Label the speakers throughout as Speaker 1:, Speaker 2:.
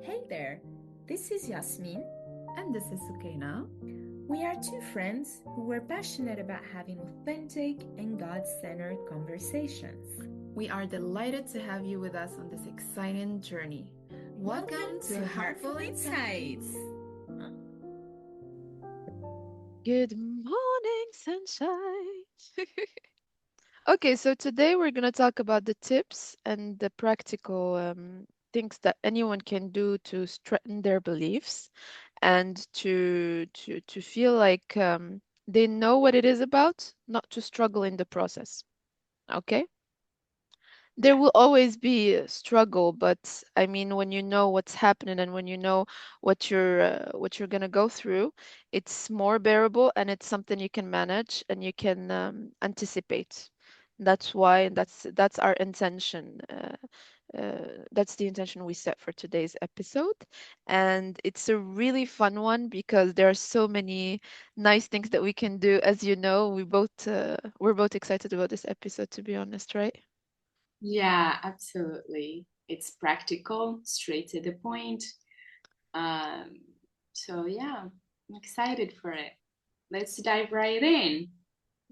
Speaker 1: Hey there, this is Yasmin.
Speaker 2: And this is Sukaina.
Speaker 1: We are two friends who were passionate about having authentic and God centered conversations.
Speaker 2: We are delighted to have you with us on this exciting journey.
Speaker 1: Welcome to Heartful Insights.
Speaker 3: Good morning, sunshine. Okay, so today we're going to talk about the tips and the practical things that anyone can do to strengthen their beliefs and to feel like they know what it is about, not to struggle in the process. Okay? There
Speaker 1: Yeah.
Speaker 3: will always be a struggle, but I mean, when you know what's happening and when you know what you're gonna go through, it's more bearable and it's something you can manage and you can anticipate. That's why that's our intention. That's the intention we set for today's episode, and it's a really fun one because there are so many nice things that we can do. As you know, we're both excited about this episode, to be honest, right?
Speaker 4: Yeah, absolutely. It's practical, straight to the point. Um, so yeah, I'm excited for it. Let's dive right in.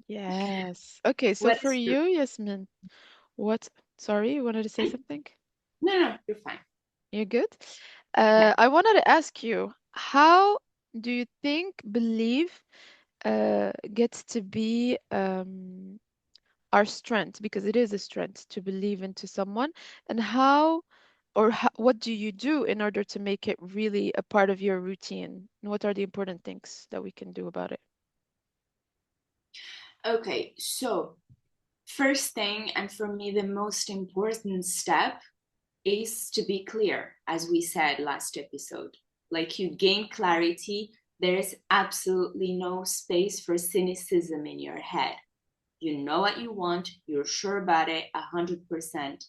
Speaker 3: Yes. Okay, so
Speaker 4: What
Speaker 3: for
Speaker 4: is your
Speaker 3: you, Yasmin, what? Sorry, you wanted to say something?
Speaker 4: no, you're fine.
Speaker 3: You're good?
Speaker 4: Yeah.
Speaker 3: I wanted to ask you, how do you think belief gets to be our strength? Because it is a strength to believe into someone, and what do you do in order to make it really a part of your routine? And what are the important things that we can do about it?
Speaker 4: Okay, so first thing, and for me, the most important step is to be clear, as we said last episode. Like you gain clarity, there is absolutely no space for cynicism in your head. You know what you want, you're sure about it 100%.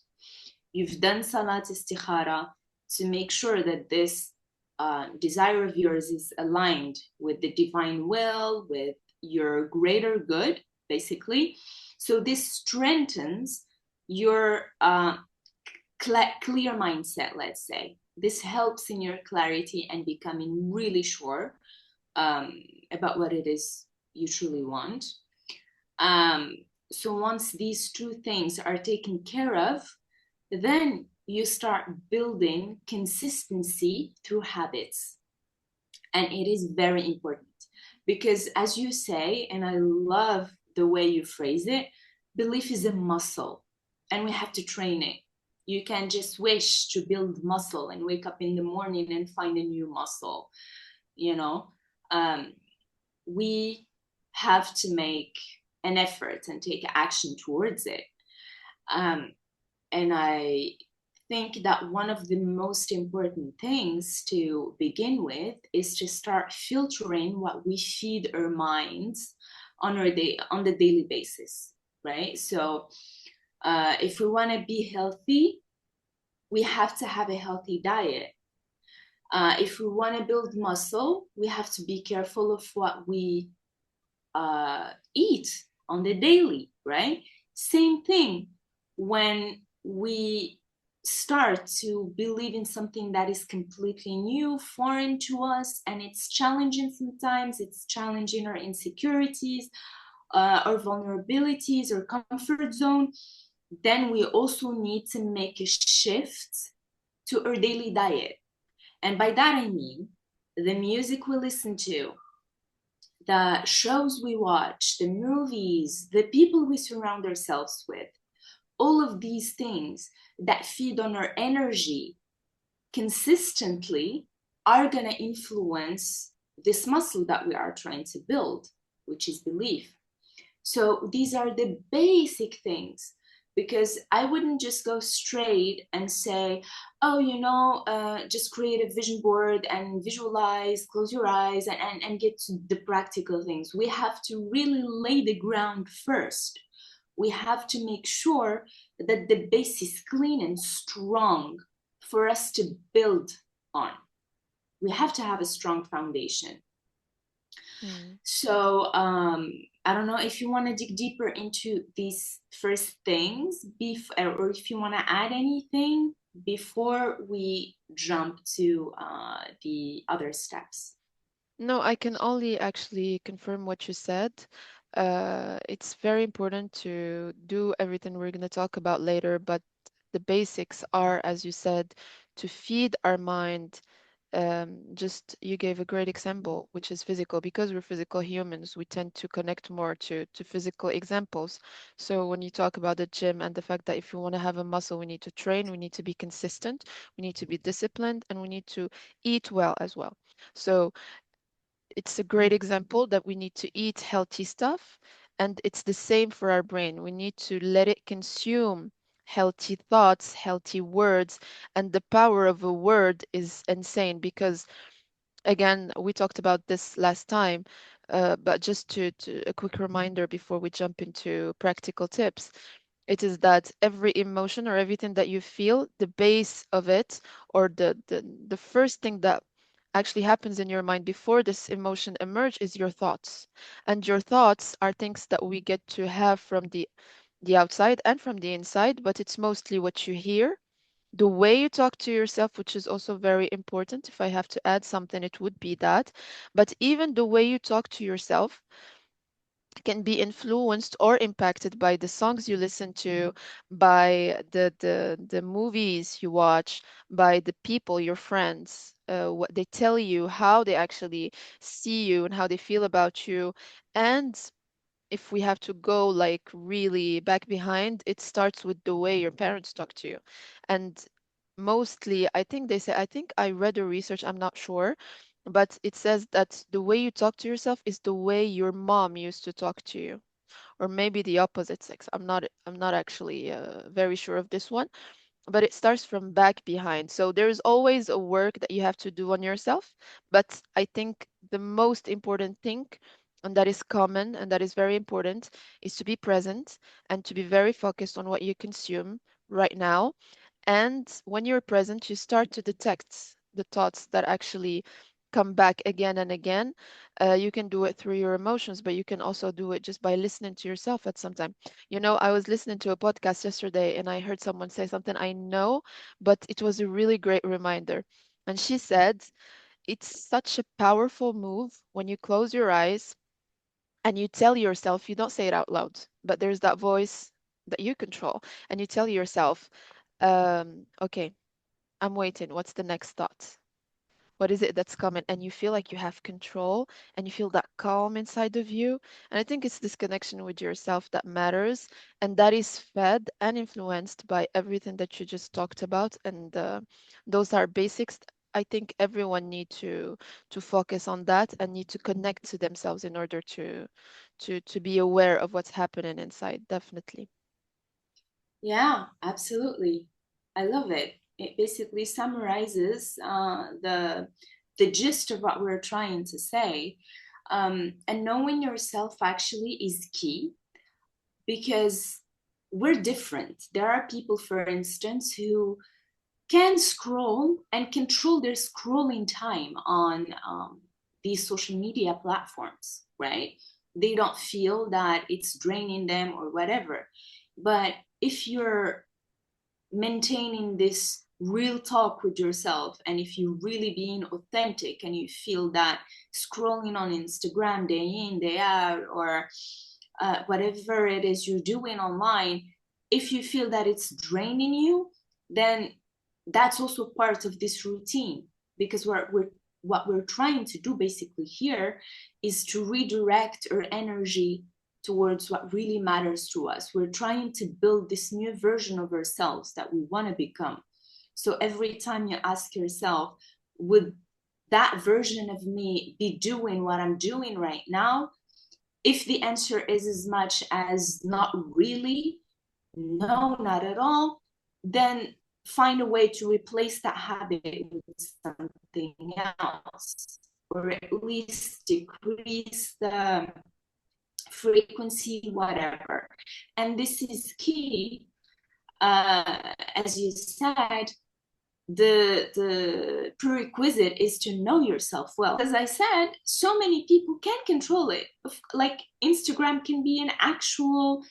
Speaker 4: You've done Salat Istikhara to make sure that this desire of yours is aligned with the divine will, with your greater good, basically. So this strengthens your clear mindset, let's say. This helps in your clarity and becoming really sure um, about what it is you truly want. Um, so once these two things are taken care of, then you start building consistency through habits. And it is very important because, as you say, and I love the way you phrase it, belief is a muscle and we have to train it. You can just wish to build muscle and wake up in the morning and find a new muscle, you know. Um, we have to make an effort and take action towards it. Um, and I think that one of the most important things to begin with is to start filtering what we feed our minds on the daily basis, right? So if we want to be healthy, we have to have a healthy diet. If we want to build muscle, we have to be careful of what we eat on the daily, right? Same thing when we start to believe in something that is completely new, foreign to us, and it's challenging sometimes, it's challenging our insecurities, our vulnerabilities, our comfort zone, then we also need to make a shift to our daily diet. And by that I mean the music we listen to, the shows we watch, the movies, the people we surround ourselves with, all of these things that feed on our energy consistently are going to influence this muscle that we are trying to build, which is belief. So these are the basic things because I wouldn't just go straight and say, oh, just create a vision board and visualize, close your eyes, and get to the practical things. We have to really lay the ground first. We have to make sure that the base is clean and strong for us to build on. We have to have a strong foundation.
Speaker 3: Mm.
Speaker 4: So I don't know if you want to dig deeper into these first things, or if you want to add anything. before we jump to the other steps?
Speaker 3: No, I can only actually confirm what you said. It's very important to do everything we're going to talk about later, but the basics are, as you said, to feed our mind. Just you gave a great example, which is physical. Because we're physical humans, we tend to connect more to physical examples. So when you talk about the gym and the fact that if you want to have a muscle, we need to train, we need to be consistent, we need to be disciplined, and we need to eat well as well. So it's a great example that we need to eat healthy stuff. And it's the same for our brain. We need to let it consume healthy thoughts, healthy words. And the power of a word is insane because, again, we talked about this last time. But just to a quick reminder before we jump into practical tips, it is that every emotion or everything that you feel, the base of it, or the first thing that actually happens in your mind before this emotion emerge is your thoughts. And your thoughts are things that we get to have from the outside and from the inside, but it's mostly what you hear, the way you talk to yourself, which is also very important. If I have to add something, it would be that. But even the way you talk to yourself can be influenced or impacted by the songs you listen to, by the movies you watch, by the people, your friends, what they tell you, how they actually see you and how they feel about you. And if we have to go like really back behind, it starts with the way your parents talk to you. And mostly, I think they say, I think I read a research, I'm not sure, but it says that the way you talk to yourself is the way your mom used to talk to you, or maybe the opposite sex. I'm not actually very sure of this one, but it starts from back behind. So there's always a work that you have to do on yourself. But I think the most important thing, and that is common and that is very important, is to be present and to be very focused on what you consume right now. And when you're present, you start to detect the thoughts that actually come back again and again. You can do it through your emotions, but you can also do it just by listening to yourself at some time. You know, I was listening to a podcast yesterday and I heard someone say something I know, but it was a really great reminder. And she said, it's such a powerful move when you close your eyes and you tell yourself, you don't say it out loud, but there's that voice that you control, and you tell yourself, okay, I'm waiting. What's the next thought? What is it that's coming? And you feel like you have control and you feel that calm inside of you. And I think it's this connection with yourself that matters. And that is fed and influenced by everything that you just talked about. And those are basics. I think everyone need to focus on that and need to connect to themselves in order to be aware of what's happening inside. Definitely.
Speaker 4: Yeah, absolutely. I love it. It basically summarizes the gist of what we're trying to say. And knowing yourself actually is key because we're different. There are people, for instance, who can scroll and control their scrolling time on these social media platforms, right? They don't feel that it's draining them or whatever. But if you're maintaining this real talk with yourself, and if you're really being authentic and you feel that scrolling on Instagram day in, day out, or whatever it is you're doing online, if you feel that it's draining you, then that's also part of this routine, because what we're trying to do basically here is to redirect our energy towards what really matters to us. We're trying to build this new version of ourselves that we want to become. So every time you ask yourself, would that version of me be doing what I'm doing right now? If the answer is as much as not really, no, not at all, then find a way to replace that habit with something else, or at least decrease the frequency, whatever. And this is key. As you said, the prerequisite is to know yourself well. As I said, so many people can control it. Like Instagram can be an actual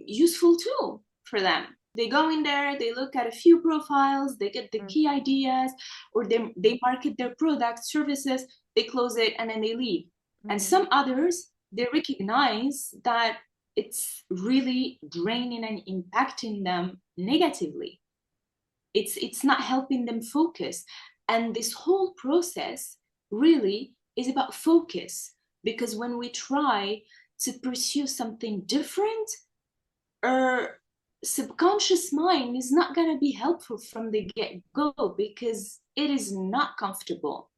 Speaker 4: useful tool for them. They go in there, they look at a few profiles, they get the
Speaker 3: Mm.
Speaker 4: key ideas, or they market their products, services, they close it, and then they leave. And some others, they recognize that it's really draining and impacting them negatively. It's not helping them focus. And this whole process really is about focus, because when we try to pursue something different, our subconscious mind is not going to be helpful from the get-go, because it is not comfortable.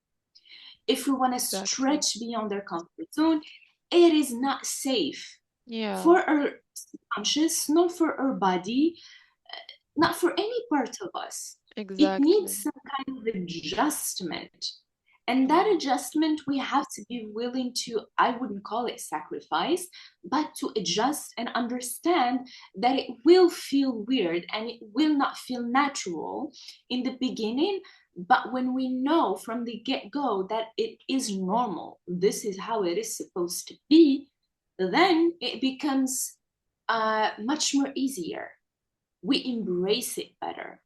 Speaker 4: If we want to
Speaker 3: Exactly.
Speaker 4: stretch beyond our comfort zone, it is not safe
Speaker 3: Yeah,
Speaker 4: for our subconscious, not for our body, not for any part of us. It
Speaker 3: exactly.
Speaker 4: needs some kind of adjustment. And that
Speaker 3: Mm.
Speaker 4: adjustment, we have to be willing to, I wouldn't call it sacrifice, but to adjust and understand that it will feel weird and it will not feel natural in the beginning. But when we know from the get go that it is normal, this is how it is supposed to be, then it becomes much more easier. We embrace it better.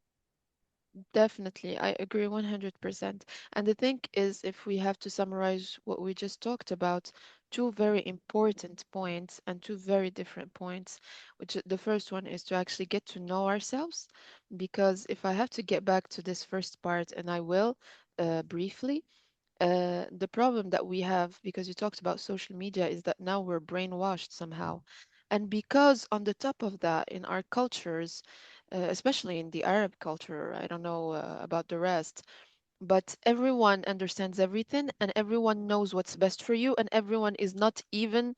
Speaker 3: Definitely, I agree 100%. And the thing is, if we have to summarize what we just talked about, two very important points and two very different points, which the first one is to actually get to know ourselves. Because if I have to get back to this first part, and I will briefly, the problem that we have, because you talked about social media, is that now we're brainwashed somehow. And because on the top of that, in our cultures, especially in the Arab culture, I don't know about the rest, but everyone understands everything and everyone knows what's best for you, and everyone is not even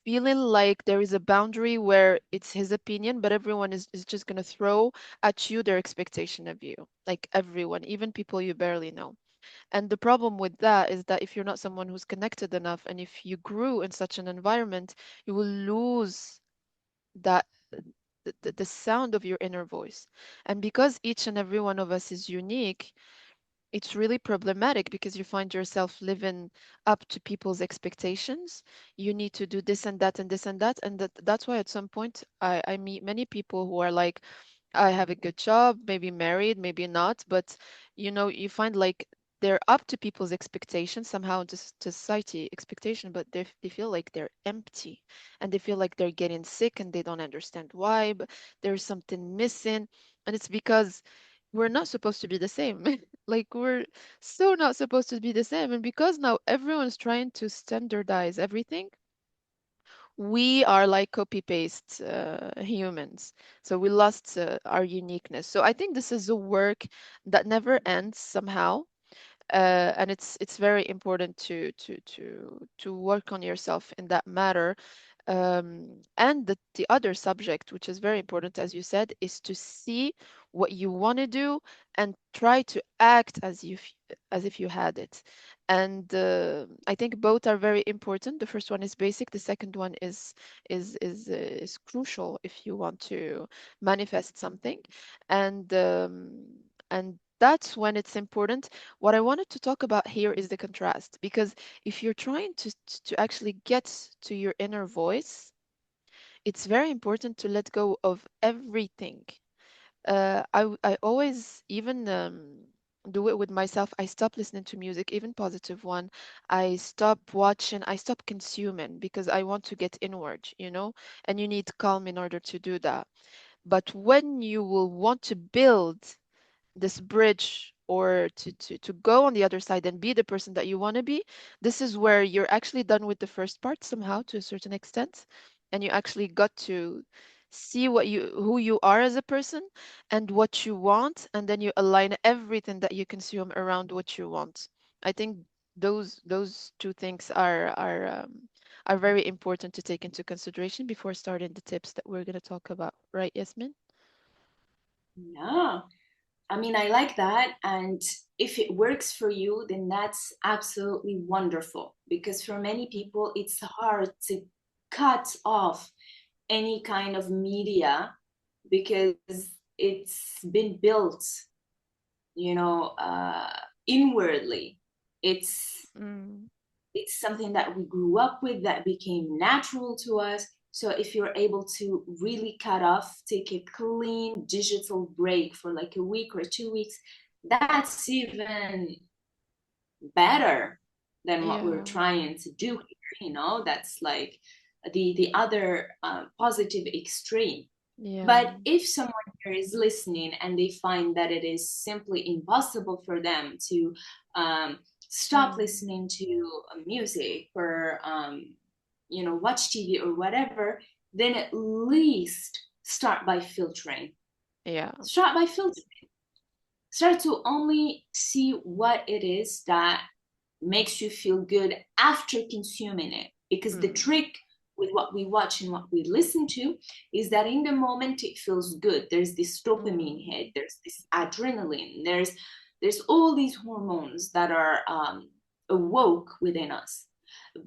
Speaker 3: feeling like there is a boundary where it's his opinion, but everyone is just going to throw at you their expectation of you. Like everyone, even people you barely know. And the problem with that is that if you're not someone who's connected enough, and if you grew in such an environment, you will lose that the sound of your inner voice. And because each and every one of us is unique, it's really problematic because you find yourself living up to people's expectations. You need to do this and that and this and that. And that's why at some point I meet many people who are like, I have a good job, maybe married, maybe not, but you find like they're up to people's expectations somehow, just to society expectation, but they feel like they're empty and they feel like they're getting sick and they don't understand why, but there's something missing. And it's because we're not supposed to be the same. Like we're so not supposed to be the same. And because now everyone's trying to standardize everything, we are like copy paste humans, so we lost our uniqueness. So I think this is a work that never ends somehow, and it's very important to work on yourself in that matter. And the other subject, which is very important, as you said, is to see what you want to do and try to act as if you had it. And I think both are very important. The first one is basic. The second one is crucial if you want to manifest something. And that's when it's important. What I wanted to talk about here is the contrast, because if you're trying to actually get to your inner voice, it's very important to let go of everything. I always even do it with myself. I stop listening to music, even positive one. I stop watching. I stop consuming because I want to get inward. And you need calm in order to do that. But when you will want to build this bridge, or to go on the other side and be the person that you want to be, this is where you're actually done with the first part somehow to a certain extent, and you actually got to see who you are as a person and what you want, and then you align everything that you consume around what you want. I think those two things are very important to take into consideration before starting the tips that we're going to talk about, right, Yasmin?
Speaker 4: Yeah. I mean, I like that. And if it works for you, then that's absolutely wonderful. Because for many people, it's hard to cut off any kind of media, because it's been built, you know, inwardly. It's
Speaker 3: Mm,
Speaker 4: it's something that we grew up with, that became natural to us. So if you're able to really cut off, take a clean digital break for like a week or 2 weeks, that's even better than what we're
Speaker 3: Yeah.
Speaker 4: trying to do here. That's like the other positive extreme.
Speaker 3: Yeah.
Speaker 4: But if someone here is listening and they find that it is simply impossible for them to stop listening to music or watch TV or whatever, then at least start by filtering.
Speaker 3: Yeah.
Speaker 4: Start by filtering. Start to only see what it is that makes you feel good after consuming it. Because the trick with what we watch and what we listen to is that in the moment it feels good. There's this dopamine hit, there's this adrenaline, there's all these hormones that are awoke within us.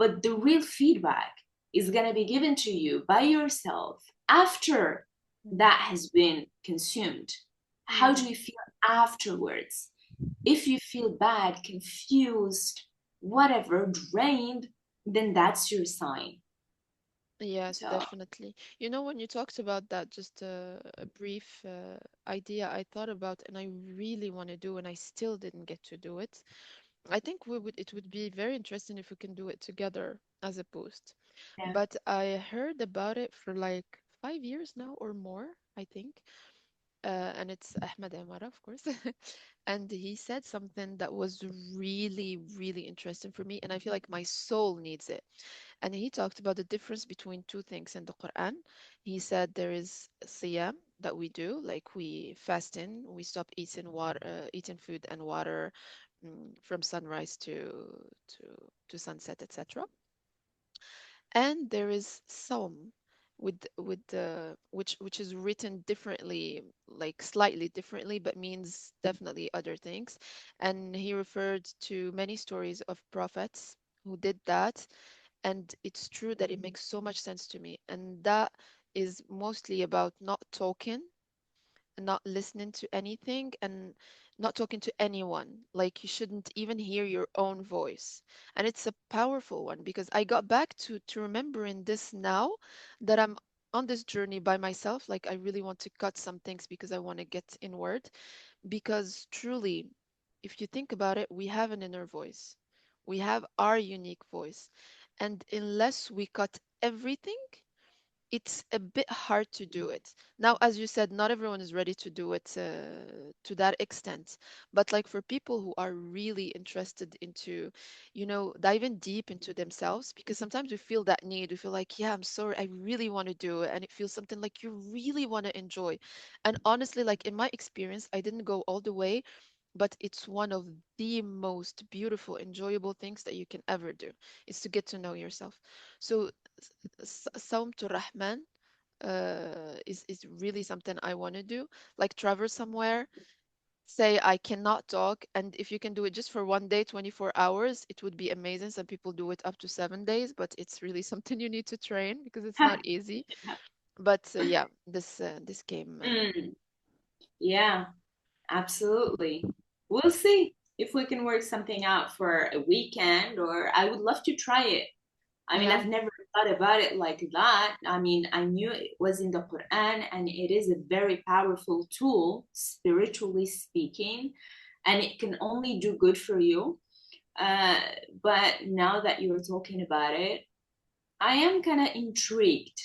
Speaker 4: But the real feedback is going to be given to you by yourself after that has been consumed. How do you feel afterwards? If you feel bad, confused, whatever, drained, then that's your sign.
Speaker 3: Yes,
Speaker 4: So,
Speaker 3: definitely. You know, when you talked about that, just a brief idea I thought about, and I really want to do, and I still didn't get to do it. I think it would be very interesting if we can do it together as a post.
Speaker 4: yeah.
Speaker 3: But I heard about it for like 5 years now or more, I think. And it's Ahmed Amara, of course. And he said something that was really, really interesting for me, and I feel like my soul needs it. And he talked about the difference between two things in the Quran. He said there is siyam that we do, like we fast in, we stop eating water, eating food and water from sunrise to to sunset, etc. And there is Psalm with the which is written differently, like slightly differently, but means definitely other things. And he referred to many stories of prophets who did that, and it's true that it makes so much sense to me. And that is mostly about not talking, not listening to anything, and not talking to anyone. Like you shouldn't even hear your own voice. And it's a powerful one because I got back to remembering this now that I'm on this journey by myself. Like I really want to cut some things because I want to get inward. Because truly, if you think about it, we have an inner voice. We have our unique voice. And unless we cut everything, it's a bit hard to do it. Now, as you said, not everyone is ready to do it to that extent. But like for people who are really interested into, diving deep into themselves, because sometimes we feel that need, we feel like, yeah, I'm sorry, I really want to do it. And it feels something like you really want to enjoy. And honestly, like in my experience, I didn't go all the way, but it's one of the most beautiful, enjoyable things that you can ever do, is to get to know yourself. So Sawm to Rahman is really something I want to do. Like travel somewhere, say I cannot talk, and if you can do it just for one day, 24 hours, it would be amazing. Some people do it up to 7 days, but it's really something you need to train because it's not easy. But yeah, this came.
Speaker 4: Yeah, absolutely. We'll see if we can work something out for a weekend, or I would love to try it. I mean,
Speaker 3: Yeah.
Speaker 4: I've never thought about it like that. I mean, I knew it was in the Quran and it is a very powerful tool, spiritually speaking, and it can only do good for you. Uh, but now that you're talking about it, I am kind of intrigued.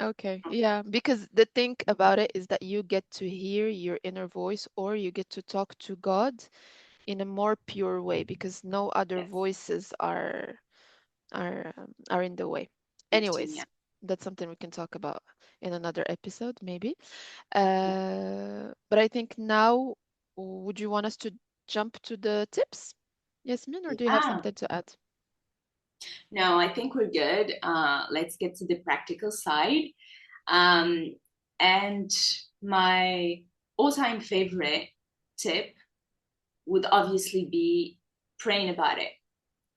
Speaker 3: Okay. Yeah, because the thing about it is that you get to hear your inner voice, or you get to talk to God in a more pure way, because no other
Speaker 4: Yes,
Speaker 3: voices are in the way.
Speaker 4: lifting, yeah.
Speaker 3: Anyways, that's something we can talk about in another episode, maybe. But I think now, would you want us to jump to the tips, Yasmin, or do you have
Speaker 4: Yeah.
Speaker 3: something to add?
Speaker 4: No, I think we're good. Let's get to the practical side. Um, and my all-time favorite tip would obviously be praying about it.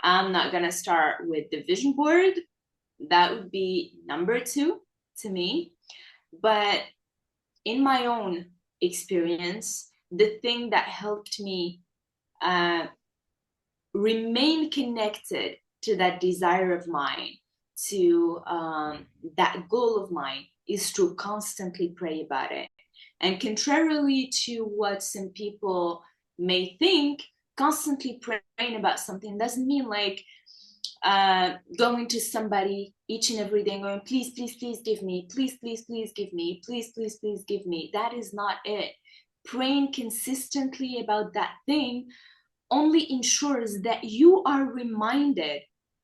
Speaker 4: I'm not gonna start with the vision board. That would be number two to me. But in my own experience, the thing that helped me uh, remain connected to that desire of mine to that goal of mine is to constantly pray about it. And contrarily to what some people may think, constantly praying about something doesn't mean like going to somebody each and every day and going, please, please, please give me, please, please, please give me, please, please, please give me. That is not it. Praying consistently about that thing only ensures that you are reminded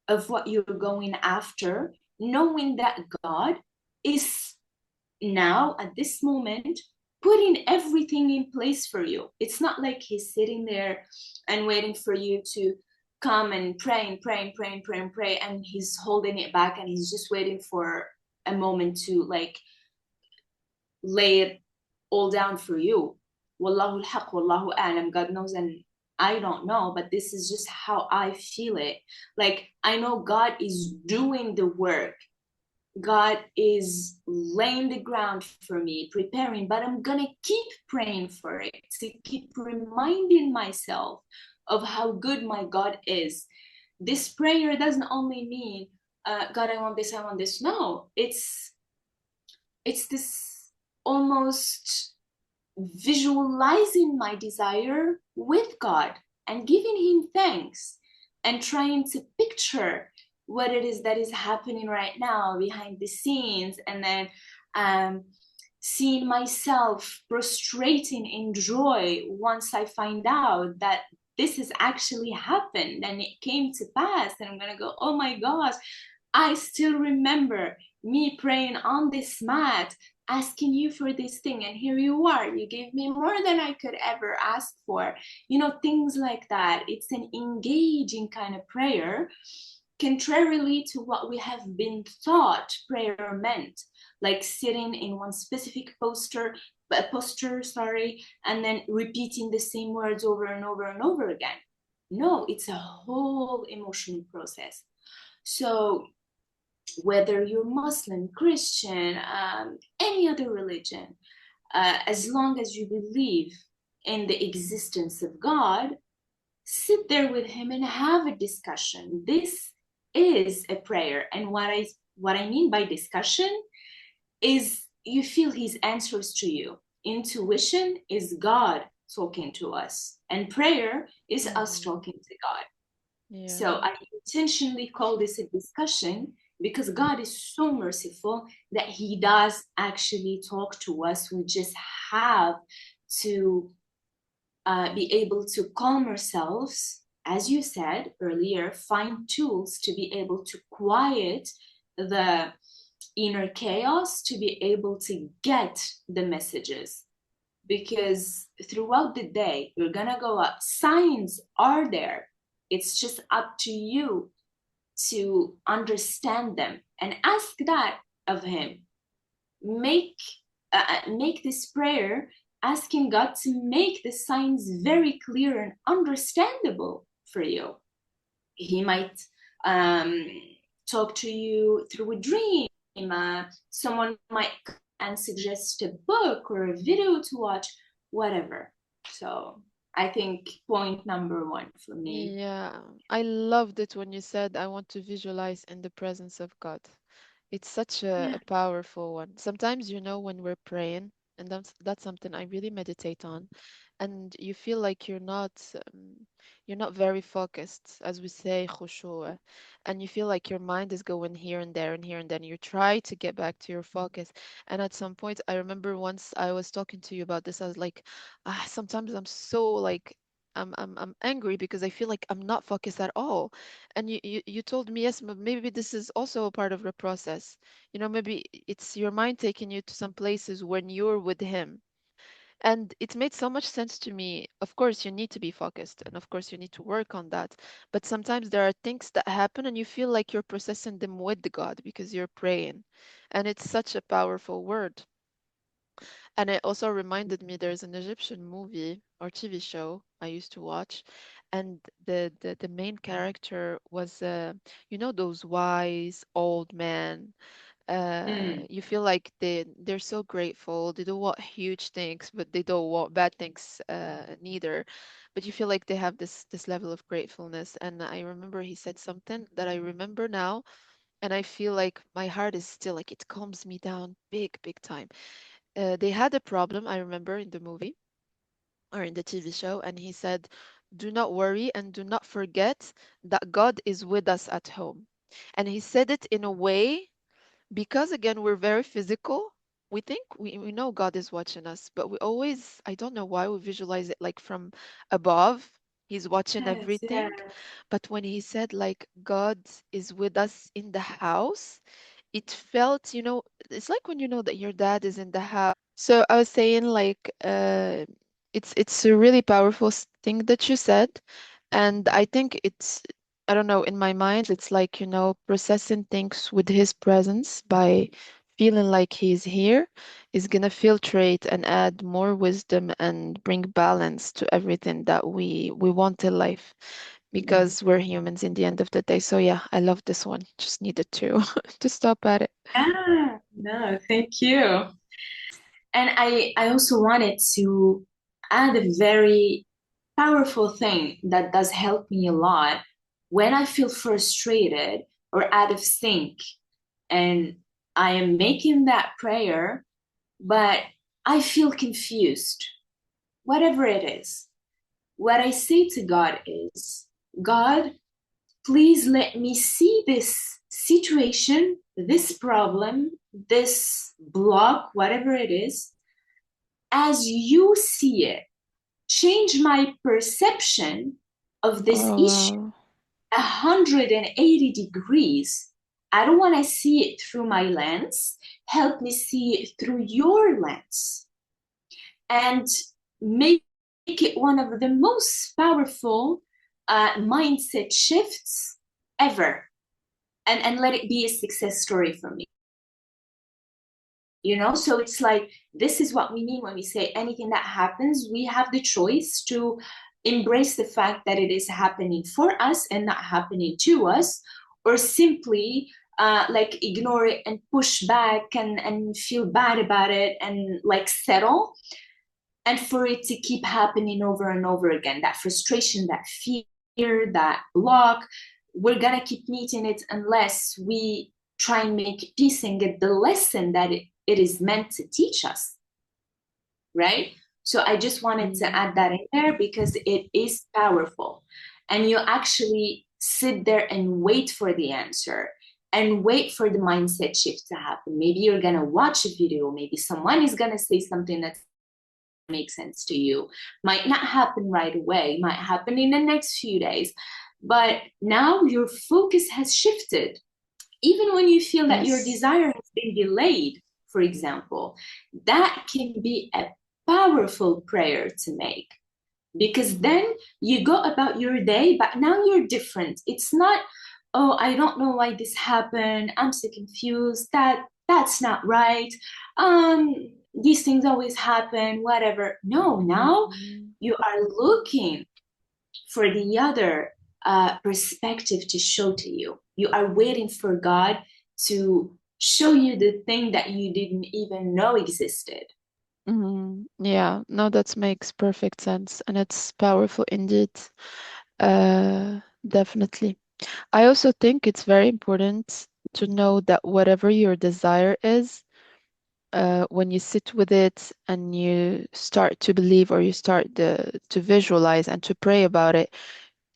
Speaker 4: of what you're going after, knowing that God is now at this moment putting everything in place for you. It's not like he's sitting there and waiting for you to come and pray and pray and pray and pray and pray, and he's holding it back and he's just waiting for a moment to like lay it all down for you. Wallahu al-haq, wallahu a'lam. God knows and I don't know, but this is just how I feel it. Like, I know God is doing the work. God is laying the ground for me, preparing, but I'm gonna keep praying for it, to keep reminding myself of how good my God is. This prayer doesn't only mean, God, I want this, I want this. No, it's this almost visualizing my desire with God and giving him thanks and trying to picture what it is that is happening right now behind the scenes, and then seeing myself prostrating in joy once I find out that this has actually happened and it came to pass, and I'm gonna go, oh my gosh, I still remember me praying on this mat, asking you for this thing, and here you are, you gave me more than I could ever ask for. You know, things like that. It's an engaging kind of prayer, contrarily to what we have been taught prayer meant, like sitting in one specific posture, sorry, and then repeating the same words over and over and over again. No, it's a whole emotional process. So whether you're Muslim, Christian, any other religion, as long as you believe in the existence of God, sit there with him and have a discussion. This is a prayer. And what I mean by discussion is you feel his answers to you. Intuition is God talking to us, and prayer is us talking to God.
Speaker 3: Yeah.
Speaker 4: So I intentionally call this a discussion because God is so merciful that he does actually talk to us. We just have to be able to calm ourselves, as you said earlier, find tools to be able to quiet the inner chaos, to be able to get the messages. Because throughout the day, you're gonna go up. Signs are there. It's just up to you to understand them and ask that of him. Make this prayer asking God to make the signs very clear and understandable for you. He might talk to you through a dream. Someone might and suggest a book or a video to watch, whatever. So I think point number one for me.
Speaker 3: Yeah, I loved it when you said, I want to visualize in the presence of God. It's such a
Speaker 4: Yeah.
Speaker 3: powerful one. Sometimes, when we're praying, and that's something I really meditate on, and you feel like you're not very focused, as we say, khushu', and you feel like your mind is going here and there and here and then. You try to get back to your focus, and at some point, I remember once I was talking to you about this, I was like, sometimes I'm so like. I'm angry because I feel like I'm not focused at all. And you told me, yes, but maybe this is also a part of the process. Maybe it's your mind taking you to some places when you're with him. And it made so much sense to me. Of course, you need to be focused, and of course, you need to work on that. But sometimes there are things that happen, and you feel like you're processing them with God because you're praying. And it's such a powerful word. And it also reminded me there's an Egyptian movie or TV show I used to watch, and the main character was those wise old men.
Speaker 4: Mm.
Speaker 3: You feel like they're so grateful. They don't want huge things, but they don't want bad things neither. But you feel like they have this level of gratefulness. And I remember he said something that I remember now, and I feel like my heart is still like it calms me down big, big time. They had a problem, I remember, in the movie or in the TV show, and he said, "Do not worry and do not forget that God is with us at home." And he said it in a way because, again, we're very physical. We think we know God is watching us, but we always, I don't know why, we visualize it like from above. He's watching
Speaker 4: Yes, yeah.
Speaker 3: everything. But when he said, like, God is with us in the house, it felt, it's like when you know that your dad is in the house. So I was saying, like, it's a really powerful thing that you said, and I think it's, I don't know, in my mind, it's like, processing things with his presence by feeling like he's here is gonna filtrate and add more wisdom and bring balance to everything that we want in life, because we're humans in the end of the day. So yeah, I love this one. Just needed to to stop at it.
Speaker 4: Ah, no, thank you. And I also wanted to add a very powerful thing that does help me a lot when I feel frustrated or out of sync and I am making that prayer, but I feel confused, whatever it is. What I say to God is, God, please let me see this situation, this problem, this block, whatever it is, as you see it. Change my perception of this
Speaker 3: Oh,
Speaker 4: issue
Speaker 3: wow.
Speaker 4: 180 degrees. I don't want to see it through my lens. Help me see it through your lens and make it one of the most powerful mindset shifts ever. And let it be a success story for me. So it's like, this is what we mean when we say anything that happens, we have the choice to embrace the fact that it is happening for us and not happening to us, or simply like ignore it and push back and feel bad about it and like settle, and for it to keep happening over and over again. That frustration, that fear, that block, we're gonna keep meeting it unless we try and make peace and get the lesson that it is meant to teach us, right? So I just wanted to add that in there because it is powerful. And you actually sit there and wait for the answer and wait for the mindset shift to happen. Maybe you're going to watch a video, maybe someone is going to say something that makes sense to you. Might not happen right away, might happen in the next few days. But now your focus has shifted. Even when you feel that your
Speaker 3: Yes.
Speaker 4: desire has been delayed, for example, that can be a powerful prayer to make, because then you go about your day, but now you're different. It's not, oh, I don't know why this happened, I'm so confused, that's not right, these things always happen, whatever. No, now you are looking for the other perspective to show to you. You are waiting for God to show you the thing that you didn't even know existed.
Speaker 3: Yeah, no, that makes perfect sense, and it's powerful indeed. Definitely. I also think it's very important to know that whatever your desire is, when you sit with it and you start to believe, or you start to visualize and to pray about it,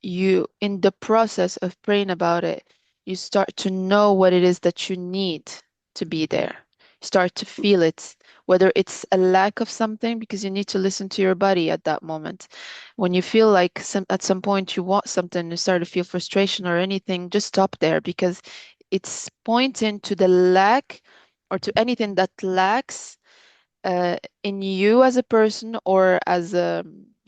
Speaker 3: you, in the process of praying about it, you start to know what it is that you need to be there. You start to feel it, whether it's a lack of something, because you need to listen to your body at that moment. When you feel like at some point you want something, you start to feel frustration or anything, just stop there, because it's pointing to the lack, or to anything that lacks in you as a person, or as a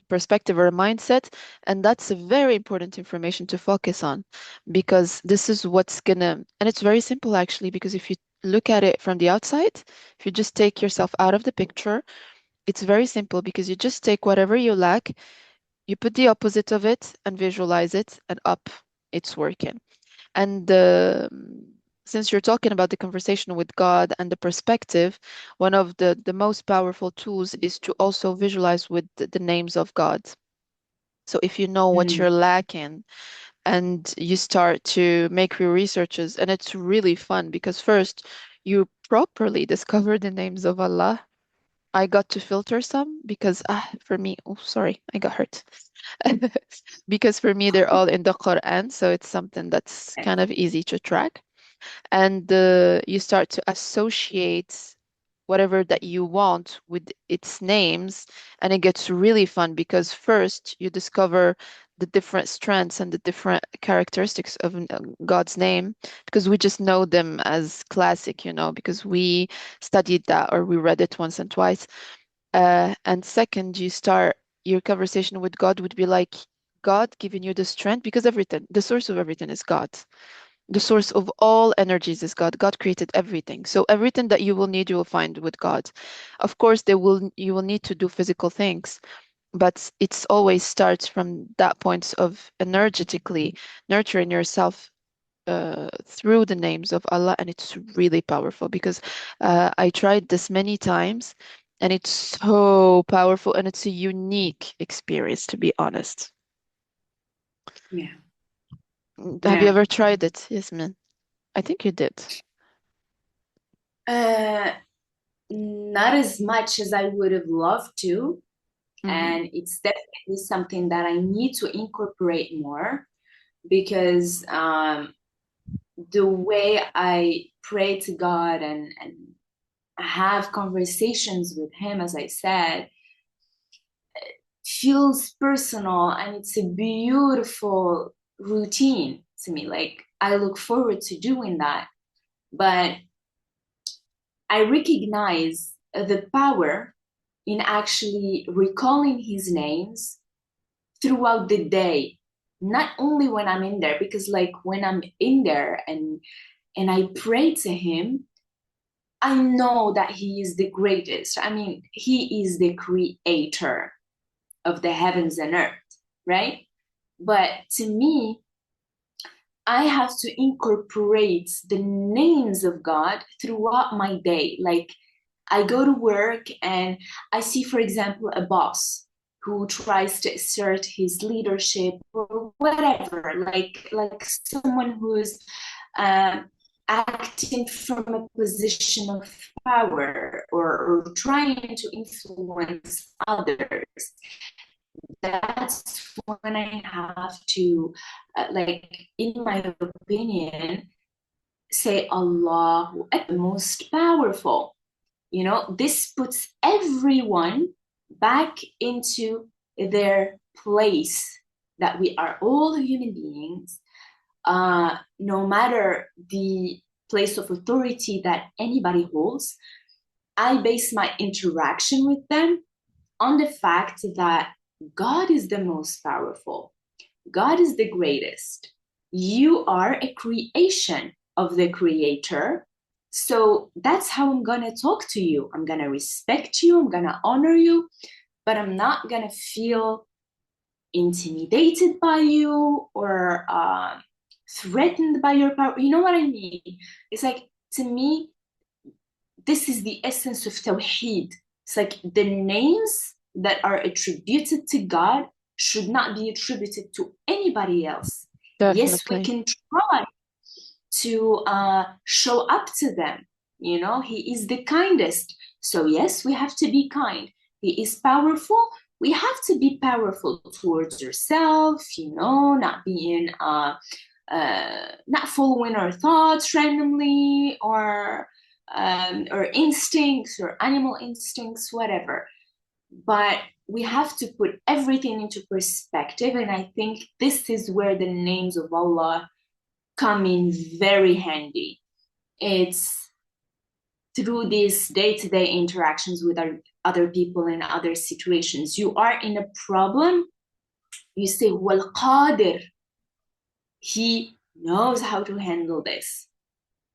Speaker 3: perspective or a mindset. And that's a very important information to focus on, because this is what's gonna, and it's very simple actually, because if you look at it from the outside, if you just take yourself out of the picture, it's very simple, because you just take whatever you lack, you put the opposite of it and visualize it, and up, it's working. And since you're talking about the conversation with God and the perspective, one of the most powerful tools is to also visualize with the names of God. So if you know what
Speaker 4: Mm.
Speaker 3: you're lacking, and you start to make your researches, and it's really fun because first you properly discover the names of Allah. I got to filter some because for me, oh sorry, I got hurt. Because for me they're all in the Quran, so it's something that's
Speaker 4: Yes.
Speaker 3: kind of easy to track. And you start to associate whatever that you want with its names, and it gets really fun because first you discover the different strengths and the different characteristics of God's name, because we just know them as classic, because we studied that or we read it once and twice. And second, you start your conversation with God would be like God giving you the strength, because everything, the source of everything is God. The source of all energies is God. God created everything. So everything that you will need, you will find with God. Of course, you will need to do physical things, but it's always starts from that point of energetically nurturing yourself through the names of Allah, and it's really powerful because I tried this many times, and it's so powerful, and it's a unique experience, to be honest.
Speaker 4: Yeah.
Speaker 3: Have you
Speaker 4: Yeah.
Speaker 3: ever tried it, Yasmin? I think you did.
Speaker 4: Not as much as I would have loved to.
Speaker 3: Mm-hmm.
Speaker 4: And it's definitely something that I need to incorporate more because the way I pray to God and have conversations with Him, as I said, feels personal, and it's a beautiful routine to me. Like, I look forward to doing that. But I recognize the power in actually recalling His names throughout the day, not only when I'm in there, because like when I'm in there and I pray to Him, I know that He is the greatest. I mean, He is the creator of the heavens and earth, right? But to me, I have to incorporate the names of God throughout my day. Like, I go to work and I see, for example, a boss who tries to assert his leadership or whatever, like someone who's acting from a position of power or trying to influence others. That's when I have to, like, in my opinion, say Allah the most powerful. This puts everyone back into their place, that we are all human beings, no matter the place of authority that anybody holds. I base my interaction with them on the fact that God is the most powerful. God is the greatest. You are a creation of the Creator. So that's how I'm going to talk to you. I'm going to respect you. I'm going to honor you. But I'm not going to feel intimidated by you or threatened by your power. You know what I mean? It's like, to me, this is the essence of Tawheed. It's like the names that are attributed to God should not be attributed to anybody else. Yes, we
Speaker 3: Definitely.
Speaker 4: can try to show up to them. He is the kindest. So yes, we have to be kind. He is powerful. We have to be powerful towards yourself, not being not following our thoughts randomly or instincts or animal instincts, whatever. But we have to put everything into perspective. And I think this is where the names of Allah come in very handy. It's through these day-to-day interactions with other people in other situations. You are in a problem, you say, Wal Qadir, He knows how to handle this.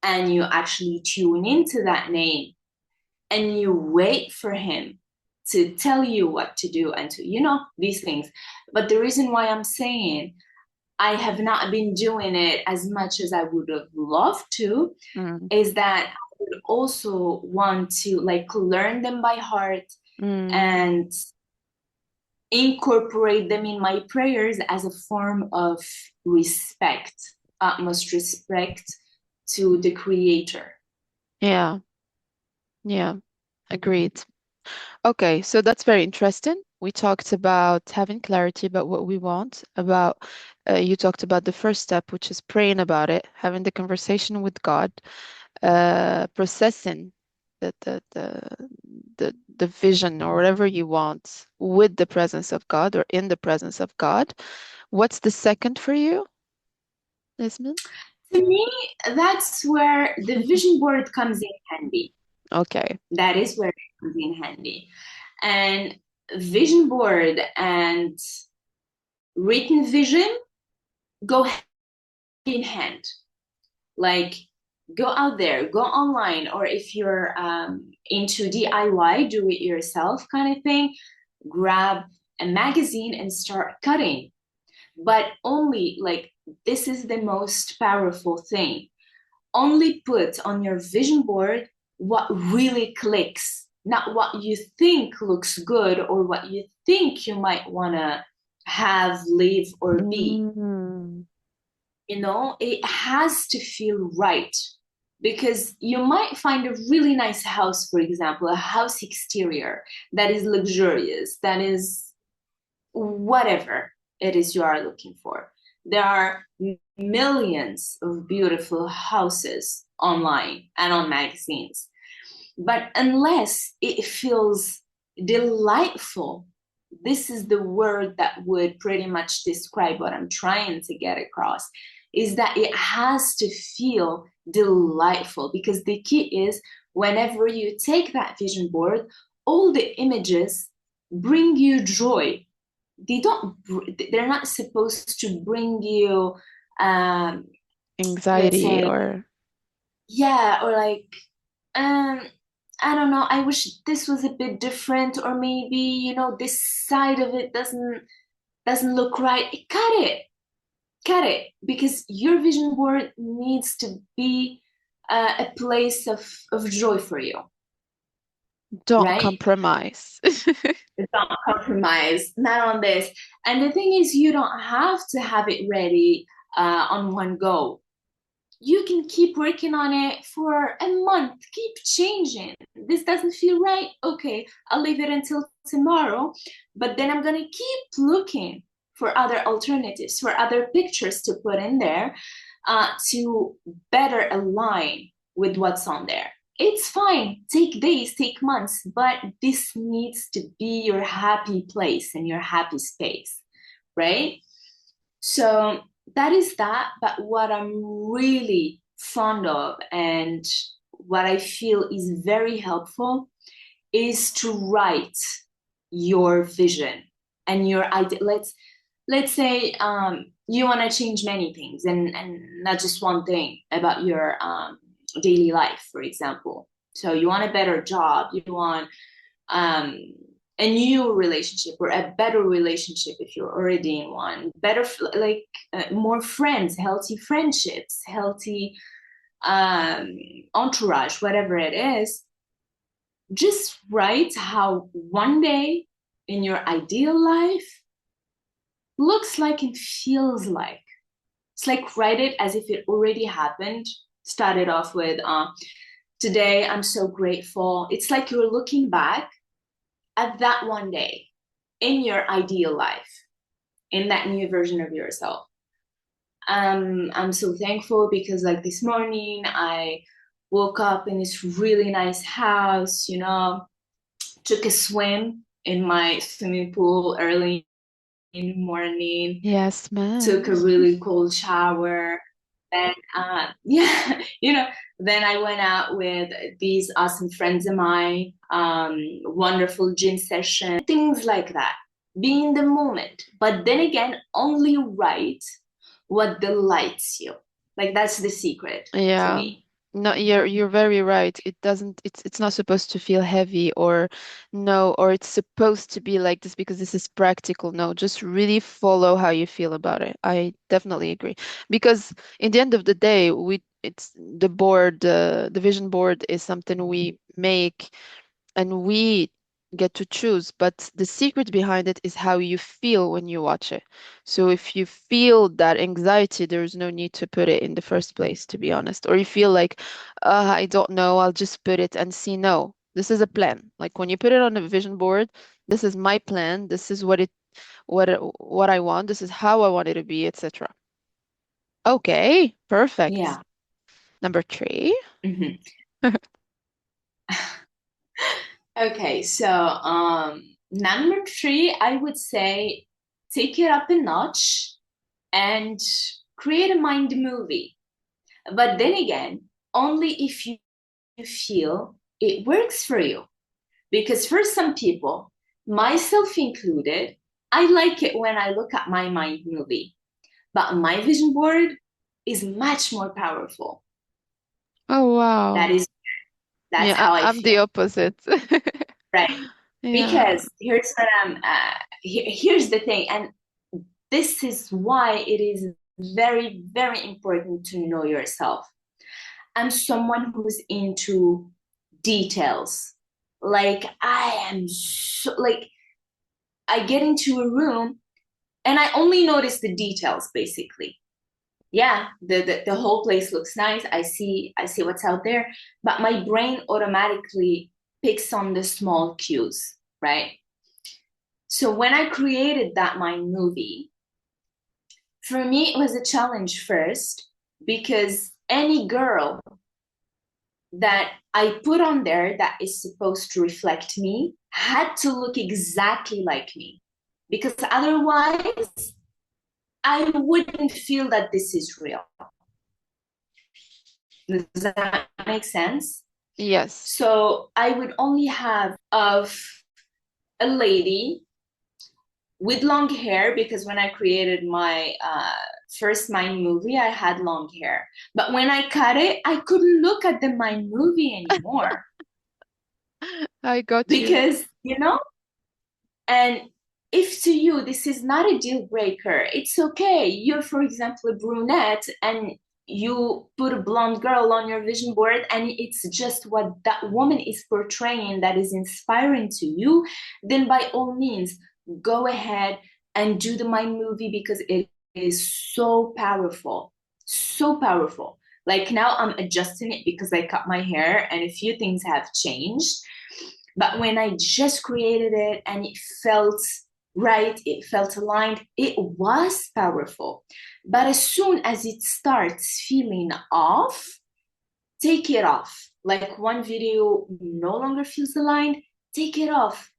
Speaker 4: And you actually tune into that name and you wait for Him to tell you what to do and to, these things. But the reason why I'm saying I have not been doing it as much as I would have loved to is that I would also want to like learn them by heart and incorporate them in my prayers as a form of respect, utmost respect to the Creator.
Speaker 3: Yeah. Yeah. Agreed. Okay, so that's very interesting. We talked about having clarity about what we want, about you talked about the first step, which is praying about it, having the conversation with God, processing the the the the vision or whatever you want with the presence of God or in the presence of God. What's the second for you, Yasmin?
Speaker 4: To me, that's where the vision board comes in handy.
Speaker 3: Okay.
Speaker 4: That is where it comes in handy. And vision board and written vision go hand in hand. Like, go out there, go online, or if you're into DIY, do it yourself kind of thing, grab a magazine and start cutting. But only, like, this is the most powerful thing. Only put on your vision board what really clicks, not what you think looks good or what you think you might want to have, live, or be.
Speaker 3: Mm,
Speaker 4: It has to feel right, because you might find a really nice house, for example, a house exterior that is luxurious, that is whatever it is you are looking for. There are millions of beautiful houses online and on magazines, but unless it feels delightful, this is the word that would pretty much describe what I'm trying to get across, is that it has to feel delightful. Because the key is, whenever you take that vision board, all the images bring you joy. They're not supposed to bring you let's
Speaker 3: anxiety
Speaker 4: say,
Speaker 3: or
Speaker 4: yeah, or like, um I don't know, I wish this was a bit different, or maybe, this side of it doesn't look right. Cut it, because your vision board needs to be a place of joy for you,
Speaker 3: don't
Speaker 4: right?
Speaker 3: compromise.
Speaker 4: Don't compromise, not on this. And the thing is, you don't have to have it ready on one go. You can keep working on it for a month, keep changing. This doesn't feel right. Okay, I'll leave it until tomorrow. But then I'm going to keep looking for other alternatives, for other pictures to put in there to better align with what's on there. It's fine. Take days, take months, but this needs to be your happy place and your happy space, right? So that is that. But what I'm really fond of and what I feel is very helpful is to write your vision and your idea. Let's say you want to change many things, and not just one thing about your daily life, for example. So you want a better job, you want um, a new relationship or a better relationship if you're already in one, better, like more friends, healthy friendships, healthy entourage, whatever it is. Just write how one day in your ideal life looks like and feels like. It's like, write it as if it already happened. Start it off with today I'm so grateful. It's like you're looking back at that one day in your ideal life, in that new version of yourself. I'm so thankful because, like, this morning I woke up in this really nice house, took a swim in my swimming pool early in the morning,
Speaker 3: Yes,
Speaker 4: took a
Speaker 3: man.
Speaker 4: really cold shower. And yeah, then I went out with these awesome friends of mine, wonderful gym session, things like that. Be in the moment, but then again, only write what delights you. Like, that's the secret to
Speaker 3: Yeah.
Speaker 4: me.
Speaker 3: No, you're very right. It's not supposed to feel heavy or no, or it's supposed to be like this because this is practical. No, just really follow how you feel about it. I definitely agree. Because in the end of the day, it's the board, the vision board is something we make and we get to choose, but the secret behind it is how you feel when you watch it. So if you feel that anxiety, there's no need to put it in the first place, to be honest. Or you feel like, I don't know, I'll just put it and see. No, this is a plan. Like when you put it on a vision board, this is my plan. This is what I want. This is how I want it to be, etc. Okay, perfect.
Speaker 4: Yeah.
Speaker 3: Number three.
Speaker 4: Mhm. Okay, so number three, I would say take it up a notch and create a mind movie. But then again, only if you feel it works for you. Because for some people, myself included, I like it when I look at my mind movie. But my vision board is much more powerful.
Speaker 3: Oh, wow.
Speaker 4: That is that's
Speaker 3: Yeah,
Speaker 4: how I
Speaker 3: I'm the
Speaker 4: feel.
Speaker 3: opposite.
Speaker 4: Right.
Speaker 3: Yeah,
Speaker 4: Because here's what here's the thing, and this is why it is very, very important to know yourself. I'm someone who's into details. Like I am so like I get into a room and I only notice the details basically. Yeah, the whole place looks nice. I see what's out there, but my brain automatically picks on the small cues, right? So when I created that mind movie, for me it was a challenge first because any girl that I put on there that is supposed to reflect me had to look exactly like me because otherwise I wouldn't feel that this is real. Does that make sense?
Speaker 3: yes.
Speaker 4: So I would only have of a lady with long hair because when I created my first Mind movie, I had long hair. But when I cut it, I couldn't look at the Mind movie anymore
Speaker 3: I got you.
Speaker 4: because, and if to you this is not a deal breaker, it's okay. You're, for example, a brunette and you put a blonde girl on your vision board and it's just what that woman is portraying that is inspiring to you, then by all means, go ahead and do the Mind movie because it is so powerful. So powerful. Like now I'm adjusting it because I cut my hair and a few things have changed. But when I just created it and it felt right, it felt aligned, it was powerful. But as soon as it starts feeling off, take it off. Like one video no longer feels aligned, take it off.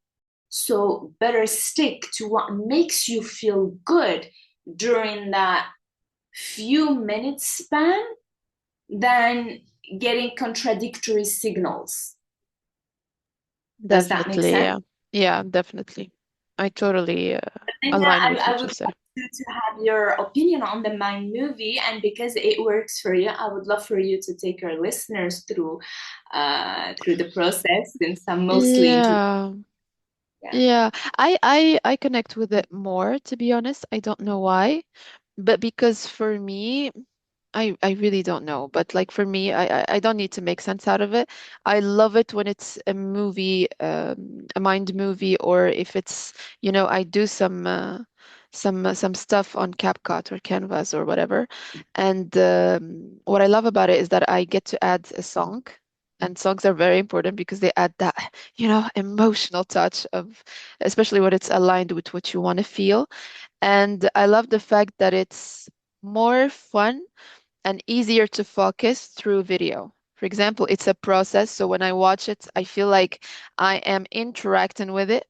Speaker 4: So better stick to what makes you feel good during that few minutes span than getting contradictory signals. Does that make
Speaker 3: Definitely,
Speaker 4: sense?
Speaker 3: yeah. Yeah, definitely. I totally
Speaker 4: And yeah,
Speaker 3: align with
Speaker 4: I
Speaker 3: what you
Speaker 4: would
Speaker 3: said.
Speaker 4: love to have your opinion on the Mind movie, and because it works for you, I would love for you to take your listeners through the process, since I'm mostly into
Speaker 3: Yeah.
Speaker 4: yeah.
Speaker 3: Yeah. I connect with it more, to be honest. I don't know why, but because for me, I really don't know, but like for me, I don't need to make sense out of it. I love it when it's a movie, a mind movie, or if it's, I do some stuff on CapCut or Canvas or whatever. And what I love about it is that I get to add a song, and songs are very important because they add that, emotional touch of, especially when it's aligned with what you want to feel. And I love the fact that it's more fun and easier to focus through video. For example, it's a process. So when I watch it, I feel like I am interacting with it.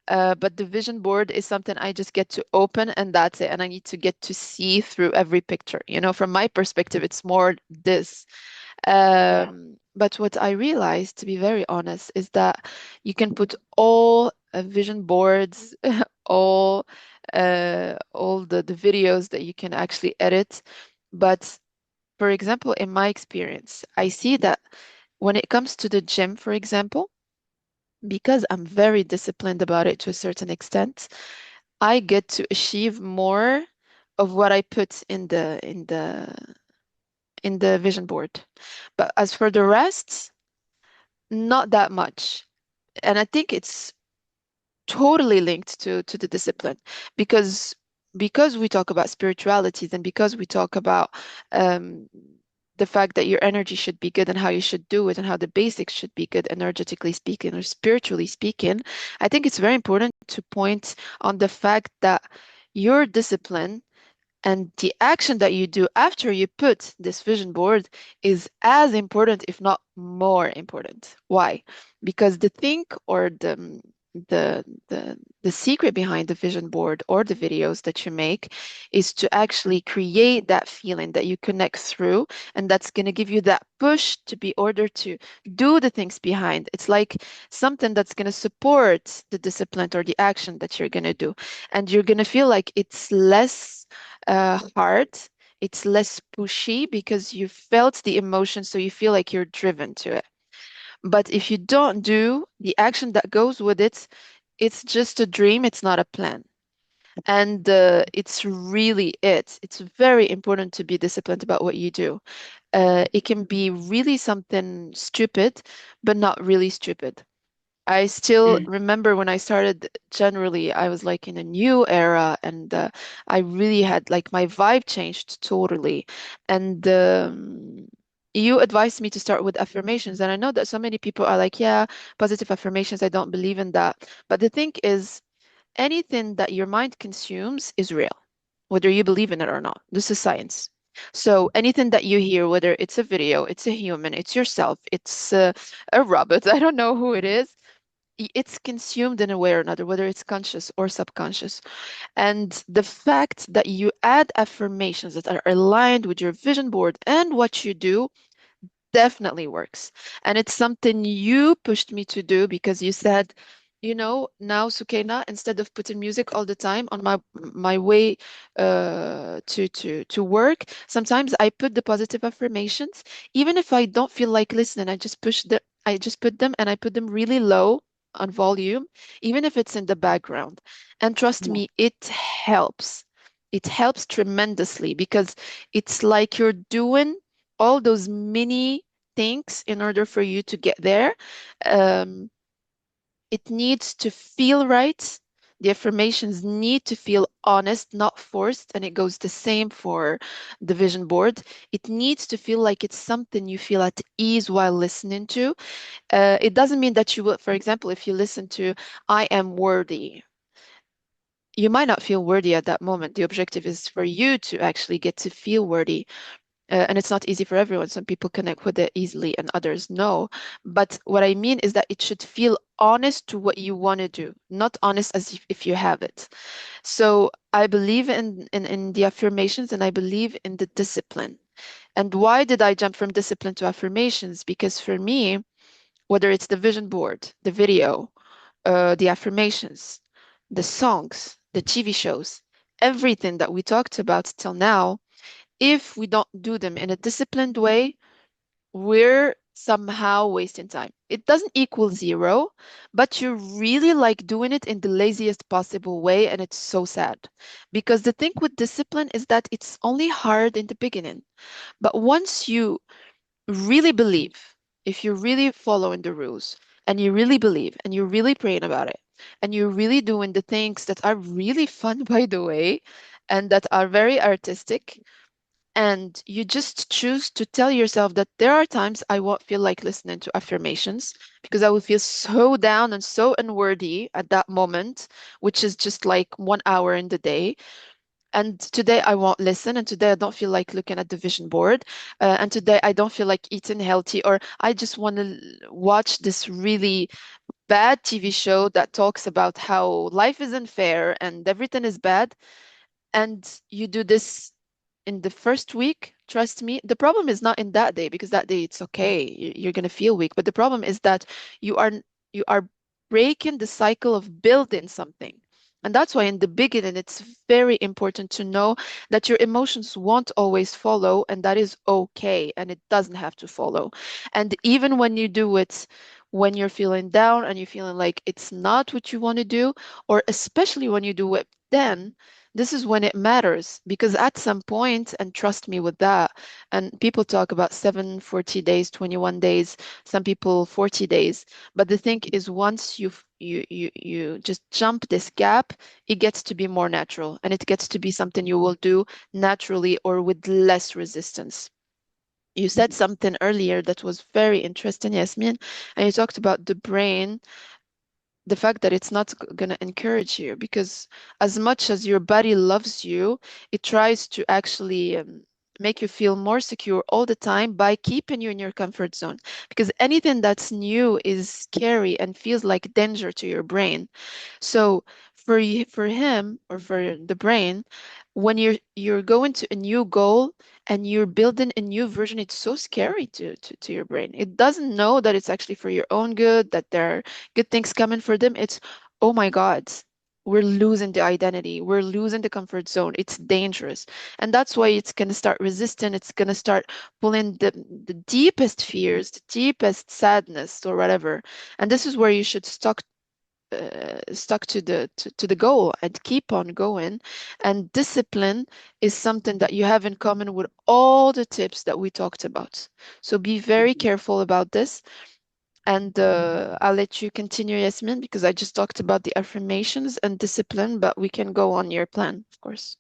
Speaker 3: But the vision board is something I just get to open and that's it. And I need to get to see through every picture. From my perspective, it's more this.
Speaker 4: Yeah.
Speaker 3: But what I realized, to be very honest, is that you can put all vision boards, all the videos that you can actually edit. But for example, in my experience, I see that when it comes to the gym, for example, because I'm very disciplined about it to a certain extent, I get to achieve more of what I put in the vision board. But as for the rest, not that much. And I think it's totally linked to the discipline, because we talk about spirituality, and because we talk about um, the fact that your energy should be good and how you should do it and how the basics should be good, energetically speaking or spiritually speaking. I think it's very important to point on the fact that your discipline and the action that you do after you put this vision board is as important, if not more important. Why? Because the thing, or the the secret behind the vision board or the videos that you make is to actually create that feeling that you connect through, and that's going to give you that push to be ordered to do the things behind. It's like something that's going to support the discipline or the action that you're going to do, and you're going to feel like it's less hard, it's less pushy because you felt the emotion, so you feel like you're driven to it. But if you don't do the action that goes with it, it's just a dream, it's not a plan. And it's really it. It's very important to be disciplined about what you do. It can be really something stupid, but not really stupid. I still
Speaker 2: Mm.
Speaker 3: remember when I started, generally, I was like in a new era, and I really had like my vibe changed totally. And you advised me to start with affirmations. And I know that so many people are like, yeah, positive affirmations, I don't believe in that. But the thing is, anything that your mind consumes is real, whether you believe in it or not. This is science. So anything that you hear, whether it's a video, it's a human, it's yourself, it's a robot, I don't know who it is, it's consumed in a way or another, whether it's conscious or subconscious. And the fact that you add affirmations that are aligned with your vision board and what you do definitely works. And it's something you pushed me to do because you said, now Sukaina, instead of putting music all the time on my way to work, sometimes I put the positive affirmations. Even if I don't feel like listening, I just put them, and I put them really low on volume, even if it's in the background. And trust
Speaker 4: Yeah.
Speaker 3: me, it helps. It helps tremendously because it's like you're doing all those mini things in order for you to get there. Um, it needs to feel right. The affirmations need to feel honest, not forced. And it goes the same for the vision board. It needs to feel like it's something you feel at ease while listening to. It doesn't mean that you will, for example, if you listen to I am worthy, you might not feel worthy at that moment. The objective is for you to actually get to feel worthy. And it's not easy for everyone. Some people connect with it easily and others no. But what I mean is that it should feel honest to what you want to do, not honest as if you have it. So I believe in the affirmations, and I believe in the discipline. And why did I jump from discipline to affirmations? Because for me, whether it's the vision board, the video, the affirmations, the songs, the TV shows, everything that we talked about till now, if we don't do them in a disciplined way, we're somehow wasting time. It doesn't equal zero, but you're really like doing it in the laziest possible way, and it's so sad. Because the thing with discipline is that it's only hard in the beginning. But once you really believe, if you're really following the rules, and you really believe, and you're really praying about it, and you're really doing the things that are really fun, by the way, and that are very artistic, and you just choose to tell yourself that there are times I won't feel like listening to affirmations because I will feel so down and so unworthy at that moment, which is just like 1 hour in the day. And today I won't listen, and today I don't feel like looking at the vision board, and today I don't feel like eating healthy, or I just want to watch this really bad TV show that talks about how life is unfair and everything is bad. And you do this in the first week, trust me, the problem is not in that day, because that day it's okay. You're gonna feel weak. But the problem is that you are breaking the cycle of building something. And that's why in the beginning it's very important to know that your emotions won't always follow, and that is okay, and it doesn't have to follow. And even when you do it when you're feeling down and you're feeling like it's not what you want to do, or especially when you do it then, this is when it matters, because at some point, and trust me with that, and people talk about 7, 40 days, 21 days, some people 40 days. But the thing is, once you you just jump this gap, it gets to be more natural, and it gets to be something you will do naturally or with less resistance. You said something earlier that was very interesting, Yasmin, and you talked about the brain, the fact that it's not going to encourage you, because as much as your body loves you, it tries to actually make you feel more secure all the time by keeping you in your comfort zone, because anything that's new is scary and feels like danger to your brain. So for him, or for the brain, when you're going to a new goal and you're building a new version, it's so scary to your brain. It doesn't know that it's actually for your own good, that there are good things coming for them. It's, oh my God, we're losing the identity, we're losing the comfort zone, it's dangerous. And that's why it's going to start resisting, it's going to start pulling the deepest fears, the deepest sadness or whatever. And this is where you should stuck to the goal and keep on going. And discipline is something that you have in common with all the tips that we talked about. So be very careful about this. And I'll let you continue, Yasmin, because I just talked about the affirmations and discipline, but we can go on your plan, of course.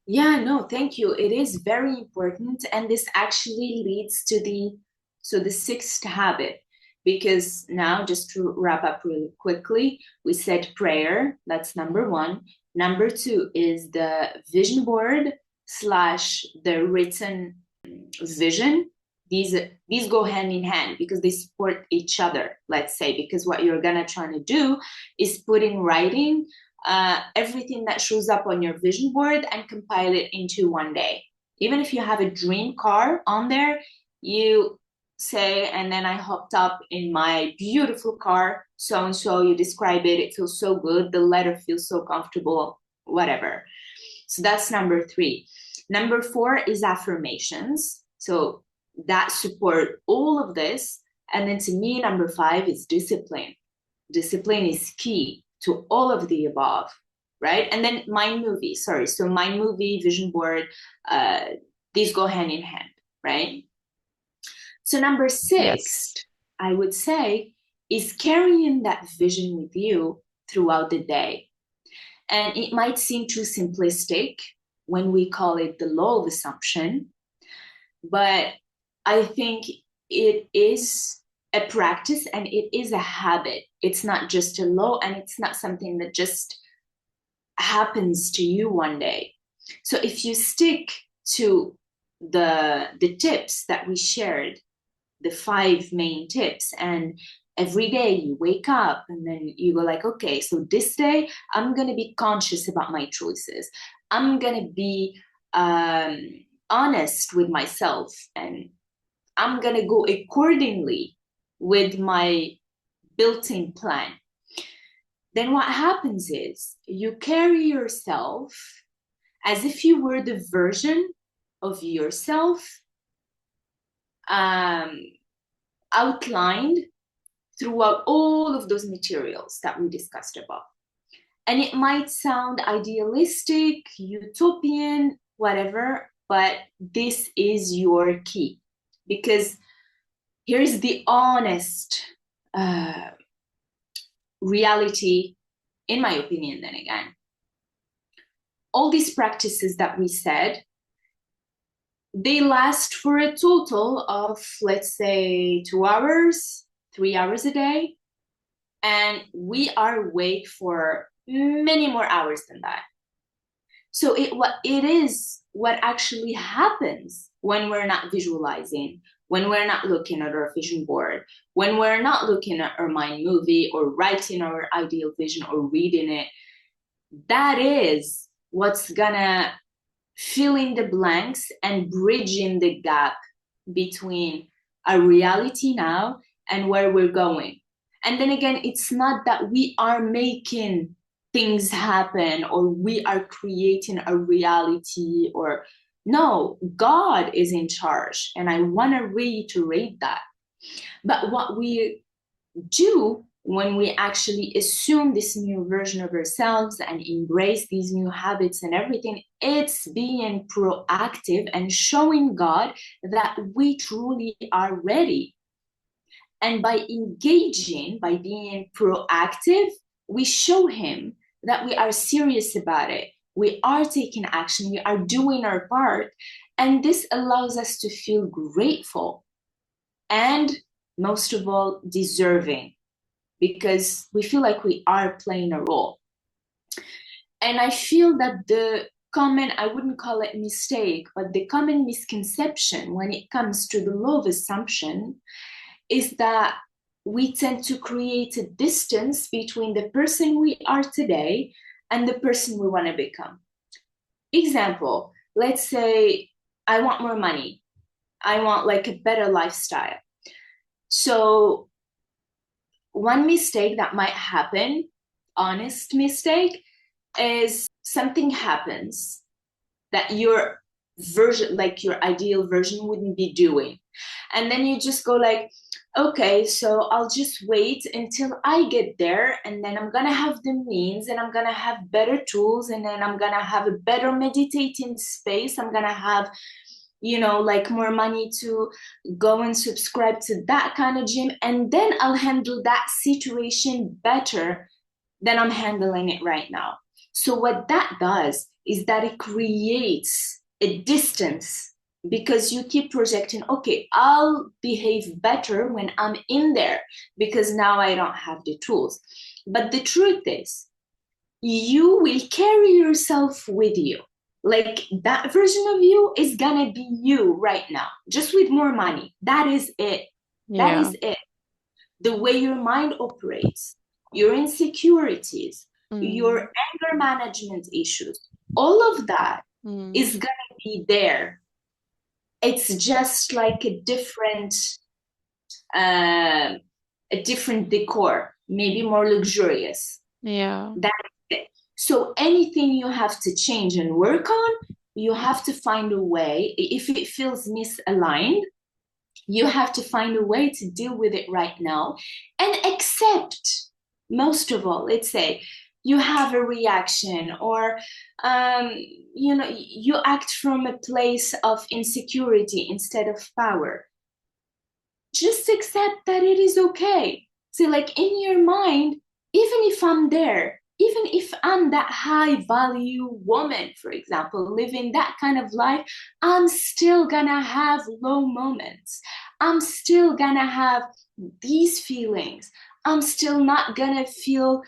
Speaker 4: Yeah, no, thank you. It is very important. And this actually leads to the sixth habit, because now, just to wrap up really quickly, we said prayer, that's number one. Number two is the vision board slash the written vision. These go hand in hand because they support each other, let's say, because what you're gonna try to do is put in writing everything that shows up on your vision board and compile it into one day. Even if you have a dream car on there, you say, and then I hopped up in my beautiful car, so and so, you describe it, it feels so good, the letter feels so comfortable, whatever. So that's number three. Number four is affirmations. So that support all of this. And then to me, number five is discipline. Discipline is key to all of the above, right? And then mind movie, sorry. So mind movie, vision board, these go hand in hand, right? So number six,
Speaker 3: Yes.
Speaker 4: I would say, is carrying that vision with you throughout the day. And it might seem too simplistic when we call it the law of assumption, but I think it is a practice and it is a habit. It's not just a law, and it's not something that just happens to you one day. So if you stick to the tips that we shared, the 5 main tips, and every day you wake up and then you go like, okay, so this day I'm going to be conscious about my choices. I'm going to be honest with myself, and I'm going to go accordingly with my built-in plan. Then what happens is you carry yourself as if you were the version of yourself outlined throughout all of those materials that we discussed above. And it might sound idealistic, utopian, whatever, but this is your key. Because here's the honest reality, in my opinion, then again. All these practices that we said, they last for a total of, let's say, 2 hours, 3 hours a day. And we are awake for many more hours than that. So it is what actually happens when we're not visualizing, when we're not looking at our vision board, when we're not looking at our mind movie or writing our ideal vision or reading it. That is what's gonna fill in the blanks and bridging the gap between our reality now and where we're going. And then again, it's not that we are making things happen or we are creating a reality, or no, God is in charge. And I want to reiterate that. But what we do when we actually assume this new version of ourselves and embrace these new habits and everything, it's being proactive and showing God that we truly are ready. And by engaging, by being proactive, we show him that we are serious about it. We are taking action. We are doing our part. And this allows us to feel grateful and, most of all, deserving, because we feel like we are playing a role. And I feel that the common, I wouldn't call it mistake, but the common misconception when it comes to the law of assumption is that we tend to create a distance between the person we are today and the person we want to become. Example, let's say I want more money. I want like a better lifestyle. So one mistake that might happen, honest mistake, is something happens that your version, like your ideal version, wouldn't be doing. And then you just go like, okay, so I'll just wait until I get there, and then I'm gonna have the means, and I'm gonna have better tools, and then I'm gonna have a better meditating space. I'm gonna have, you know, like more money to go and subscribe to that kind of gym, and then I'll handle that situation better than I'm handling it right now. So what that does is that it creates a distance, because you keep projecting, okay, I'll behave better when I'm in there because now I don't have the tools. But the truth is, you will carry yourself with you. Like that version of you is gonna be you right now, just with more money. That is it. That is it. The way your mind operates, your insecurities, your anger management issues, all of that is gonna be there. It's just like a different decor, maybe more luxurious. That's it. So anything you have to change and work on, you have to find a way. If it feels misaligned, you have to find a way to deal with it right now and accept. Most of all, let's say you have a reaction, or you know, you act from a place of insecurity instead of power. Just accept that it is okay. So like in your mind, even if I'm there, even if I'm that high value woman, for example, living that kind of life, I'm still gonna have low moments. I'm still gonna have these feelings. I'm still not gonna feel,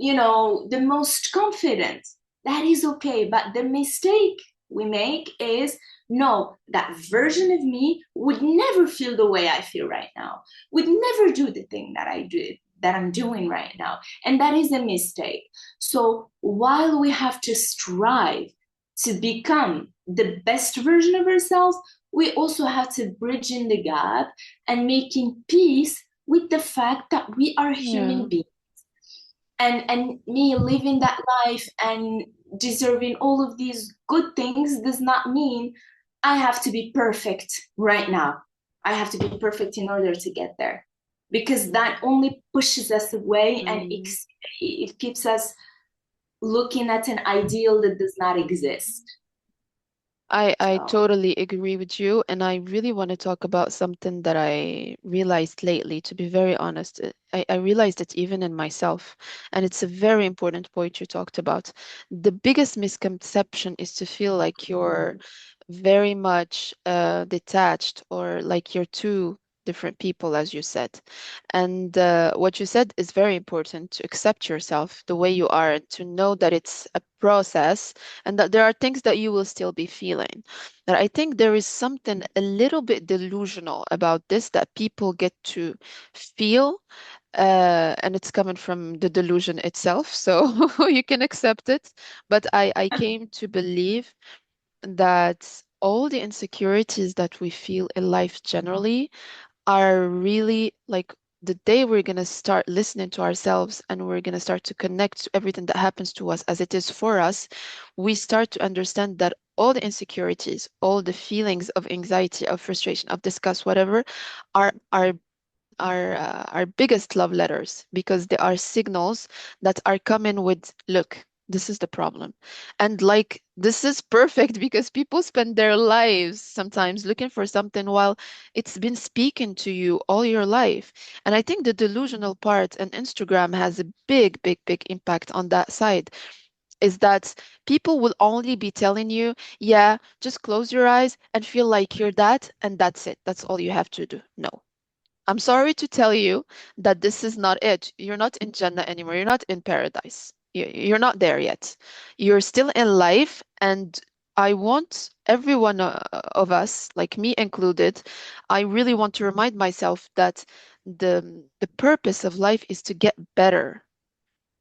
Speaker 4: you know, the most confident. That is okay. But the mistake we make is, no, that version of me would never feel the way I feel right now, would never do the thing that I do, that I'm doing right now. And that is a mistake. So while we have to strive to become the best version of ourselves, we also have to bridge in the gap and making peace with the fact that we are human beings. And me living that life and deserving all of these good things does not mean I have to be perfect right now. I have to be perfect in order to get there, because that only pushes us away and it keeps us looking at an ideal that does not exist.
Speaker 3: I totally agree with you, and I really want to talk about something that I realized lately, to be very honest. I realized it even in myself, and it's a very important point you talked about. The biggest misconception is to feel like you're very much detached, or like you're two different people, as you said. And what you said is very important, to accept yourself the way you are, and to know that it's a process, and that there are things that you will still be feeling. But I think there is something a little bit delusional about this, that people get to feel, and it's coming from the delusion itself. So you can accept it. But I came to believe that all the insecurities that we feel in life generally are really like, the day we're going to start listening to ourselves, and we're going to start to connect to everything that happens to us as it is for us, we start to understand that all the insecurities, all the feelings of anxiety, of frustration, of disgust, whatever, are our biggest love letters, because they are signals that are coming with, look, This is the problem. And like, this is perfect because people spend their lives sometimes looking for something while it's been speaking to you all your life. And I think the delusional part and Instagram has a big, big, big impact on that side, is that people will only be telling you, yeah, just close your eyes and feel like you're that, and that's it. That's all you have to do. No. I'm sorry to tell you that this is not it. You're not in Jannah anymore. You're not in paradise. You're not there yet. You're still in life, and I want every one of us, like me included, I really want to remind myself that the purpose of life is to get better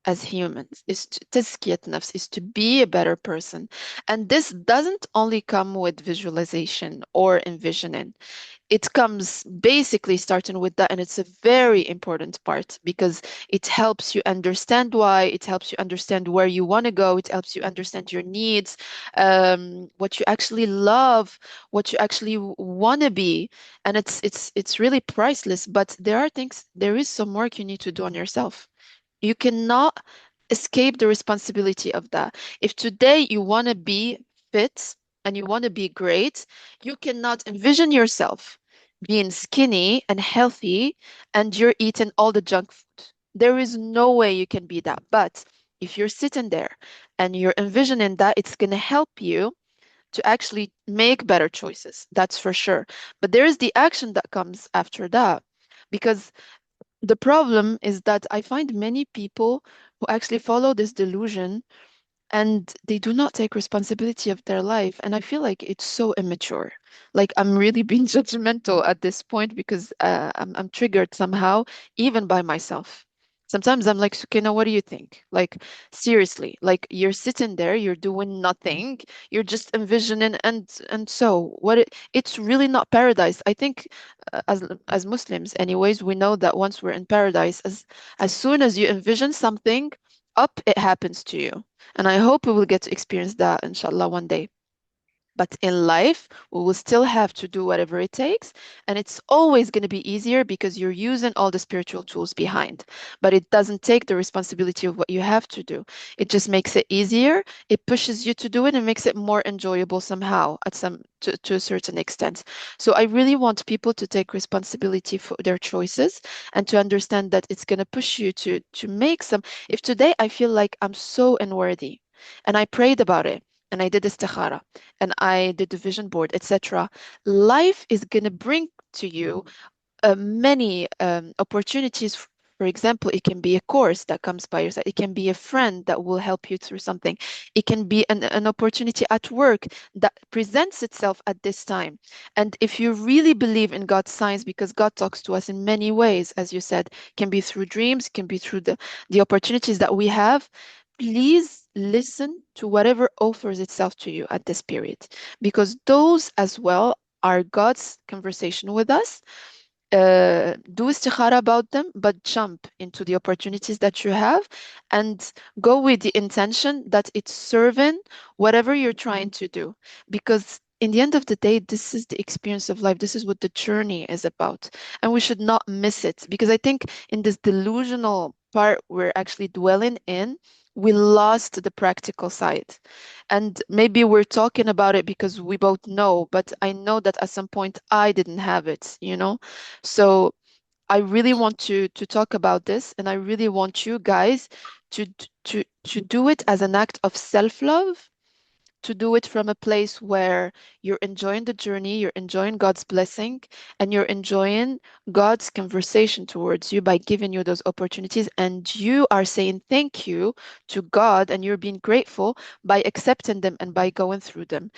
Speaker 3: as humans, is to تزكية نفس, is to be a better person. And this doesn't only come with visualization or envisioning. It comes basically starting with that, and it's a very important part because it helps you understand why, it helps you understand where you want to go, it helps you understand your needs, what you actually love, what you actually want to be. And it's really priceless, but there is some work you need to do on yourself. You cannot escape the responsibility of that. If today you want to be fit and you want to be great, you cannot envision yourself being skinny and healthy and you're eating all the junk food. There is no way you can be that. But if you're sitting there and you're envisioning that, it's going to help you to actually make better choices. That's for sure. But there is the action that comes after that. Because the problem is that I find many people who actually follow this delusion and they do not take responsibility of their life. And I feel like it's so immature. Like I'm really being judgmental at this point because I'm triggered somehow, even by myself. Sometimes I'm like, Sukina, what do you think? Like, seriously, like you're sitting there, you're doing nothing, you're just envisioning, and so it's really not paradise. I think as Muslims, anyways, we know that once we're in paradise, as soon as you envision something, up it happens to you. And I hope we will get to experience that, inshallah, one day. But in life, we will still have to do whatever it takes. And it's always going to be easier because you're using all the spiritual tools behind. But it doesn't take the responsibility of what you have to do. It just makes it easier. It pushes you to do it and makes it more enjoyable somehow to a certain extent. So I really want people to take responsibility for their choices and to understand that it's going to push you to make some. If today I feel like I'm so unworthy and I prayed about it and I did istikhara and I did the vision board, etc., life is going to bring to you many opportunities. For example, it can be a course that comes by your side. It can be a friend that will help you through something. It can be an opportunity at work that presents itself at this time. And if you really believe in God's signs, because God talks to us in many ways, as you said, can be through dreams, can be through the opportunities that we have, please listen to whatever offers itself to you at this period, because those as well are God's conversation with us. Do istikhara about them, but jump into the opportunities that you have and go with the intention that it's serving whatever you're trying to do. Because in the end of the day, this is the experience of life. This is what the journey is about. And we should not miss it. Because I think in this delusional part we're actually dwelling in, we lost the practical side. And maybe we're talking about it because we both know, but I know that at some point I didn't have it, you know? So I really want to talk about this, and I really want you guys to do it as an act of self-love, to do it from a place where you're enjoying the journey, you're enjoying God's blessing, and you're enjoying God's conversation towards you by giving you those opportunities. And you are saying thank you to God and you're being grateful by accepting them and by going through them.